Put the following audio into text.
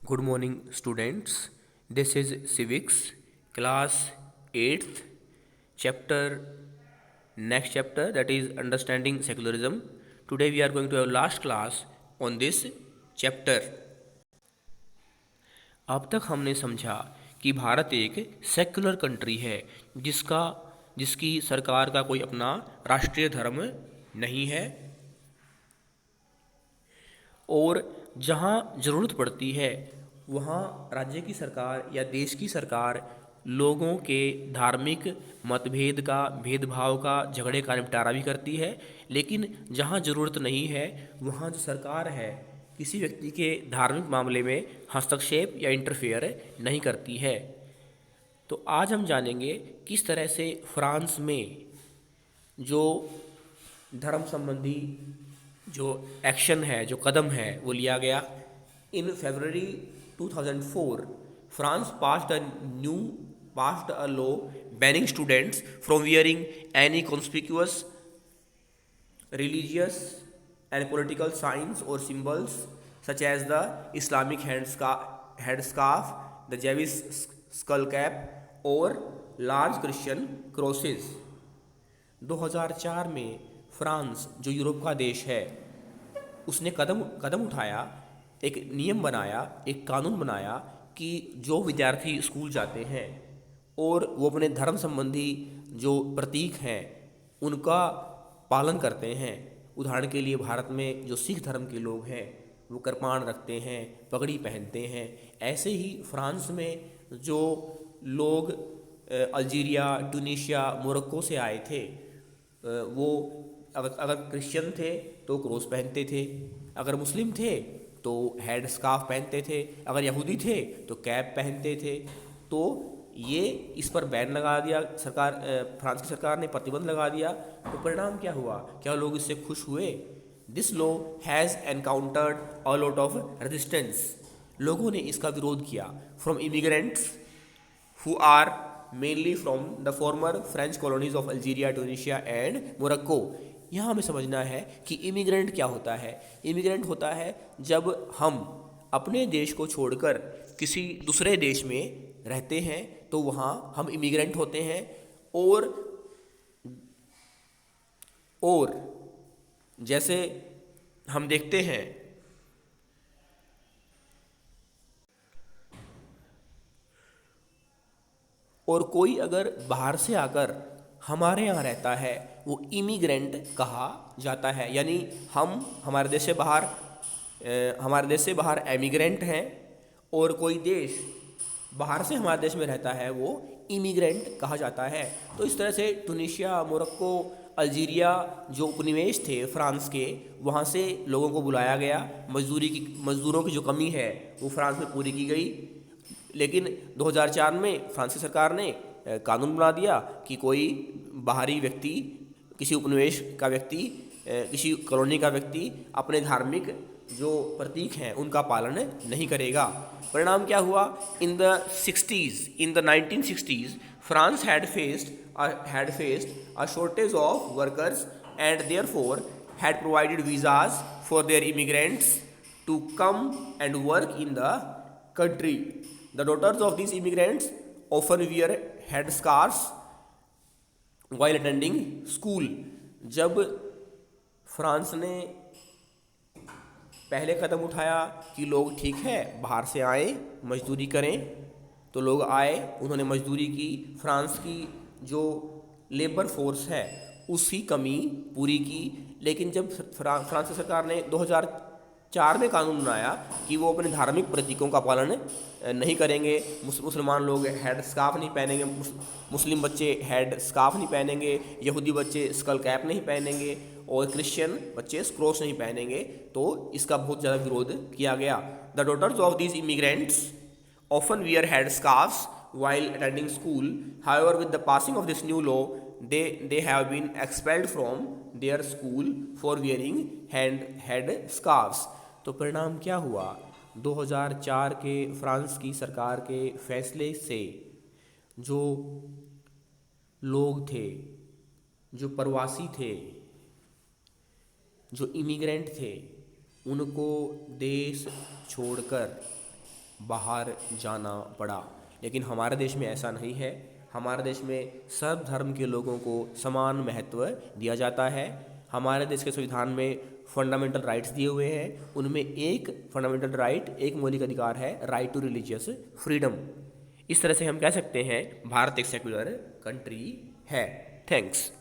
Good morning, students. This is civics, class 8th, chapter next chapter, that is understanding secularism. Today we are going to have last class on this chapter. अब तक हमने समझा कि भारत एक secular country है जिसकी सरकार का कोई अपना राष्ट्रीय धर्म नहीं है और जहाँ ज़रूरत पड़ती है वहाँ राज्य की सरकार या देश की सरकार लोगों के धार्मिक मतभेद का, भेदभाव का, झगड़े का निपटारा भी करती है। लेकिन जहाँ ज़रूरत नहीं है वहाँ जो सरकार है किसी व्यक्ति के धार्मिक मामले में हस्तक्षेप या इंटरफेयर नहीं करती है। तो आज हम जानेंगे किस तरह से फ्रांस में जो धर्म संबंधी जो एक्शन है, जो कदम है, वो लिया गया। इन फरवरी 2004 France passed a law banning students from wearing any conspicuous religious and political signs or symbols such as the Islamic headscarf, the Jewish skull cap और large Christian crosses। 2004 में फ्रांस जो यूरोप का देश है उसने कदम उठाया, एक नियम बनाया, एक कानून बनाया कि जो विद्यार्थी स्कूल जाते हैं और वो अपने धर्म संबंधी जो प्रतीक हैं उनका पालन करते हैं। उदाहरण के लिए भारत में जो सिख धर्म के लोग हैं वो कृपाण रखते हैं, पगड़ी पहनते हैं। ऐसे ही फ्रांस में जो लोग अल्जीरिया, ट्यूनीशिया, मोरक्को से आए थे वो अगर क्रिश्चियन थे तो क्रॉस पहनते थे, अगर मुस्लिम थे तो हेड स्कार्फ पहनते थे, अगर यहूदी थे तो कैप पहनते थे। तो ये इस पर बैन लगा दिया सरकार, फ्रांस की सरकार ने प्रतिबंध लगा दिया। तो परिणाम क्या हुआ? क्या लोग इससे खुश हुए? This law has encountered a lot of resistance. लोगों ने इसका विरोध किया from immigrants who are mainly from the former French colonies of Algeria, Tunisia and Morocco. यहाँ हमें समझना है कि इमिग्रेंट क्या होता है। इमिग्रेंट होता है जब हम अपने देश को छोड़कर किसी दूसरे देश में रहते हैं तो वहाँ हम इमिग्रेंट होते हैं। और जैसे हम देखते हैं और कोई अगर बाहर से आकर हमारे यहाँ रहता है वो इमिग्रेंट कहा जाता है। यानी हम हमारे देश से बाहर एमिग्रेंट हैं और कोई देश बाहर से हमारे देश में रहता है वो इमिग्रेंट कहा जाता है। तो इस तरह से ट्यूनीशिया, मोरक्को, अल्जीरिया जो उपनिवेश थे फ्रांस के, वहाँ से लोगों को बुलाया गया। मज़दूरों की जो कमी है वो फ्रांस में पूरी की गई। लेकिन 2004 में फ्रांस की सरकार ने कानून बना दिया कि कोई बाहरी व्यक्ति, किसी उपनिवेश का व्यक्ति, किसी कॉलोनी का व्यक्ति अपने धार्मिक जो प्रतीक हैं उनका पालन नहीं करेगा। परिणाम क्या हुआ? In the 1960s France had faced a shortage of workers and therefore had provided visas for their immigrants to come and work in the country. The daughters of these immigrants often wear headscarves while attending school। जब France ने पहले कदम उठाया कि लोग ठीक है बाहर से आए, मजदूरी करें, तो लोग आए, उन्होंने मजदूरी की। फ्रांस की जो लेबर फोर्स है उसकी कमी पूरी की। लेकिन जब फ्रांस सरकार ने 2004 में कानून बनाया कि वो अपने धार्मिक प्रतीकों का पालन नहीं करेंगे, मुसलमान लोग हेड स्कार्फ नहीं पहनेंगे, मुस्लिम बच्चे हेड स्कार्फ नहीं पहनेंगे, यहूदी बच्चे स्कल कैप नहीं पहनेंगे और क्रिश्चियन बच्चे क्रॉस नहीं पहनेंगे, तो इसका बहुत ज़्यादा विरोध किया गया। The daughters of these immigrants often wear headscarves while attending school. However, with the passing of this new law, they have been expelled from their school for wearing head scarves। तो परिणाम क्या हुआ? 2004 के फ्रांस की सरकार के फैसले से जो लोग थे, जो प्रवासी थे, जो इमिग्रेंट थे, उनको देश छोड़कर बाहर जाना पड़ा। लेकिन हमारे देश में ऐसा नहीं है। हमारे देश में सब धर्म के लोगों को समान महत्व दिया जाता है। हमारे देश के संविधान में फंडामेंटल राइट्स दिए हुए हैं। उनमें एक फंडामेंटल राइट, एक मौलिक अधिकार है, राइट टू रिलीजियस फ्रीडम। इस तरह से हम कह सकते हैं भारत एक सेक्युलर कंट्री है। थैंक्स।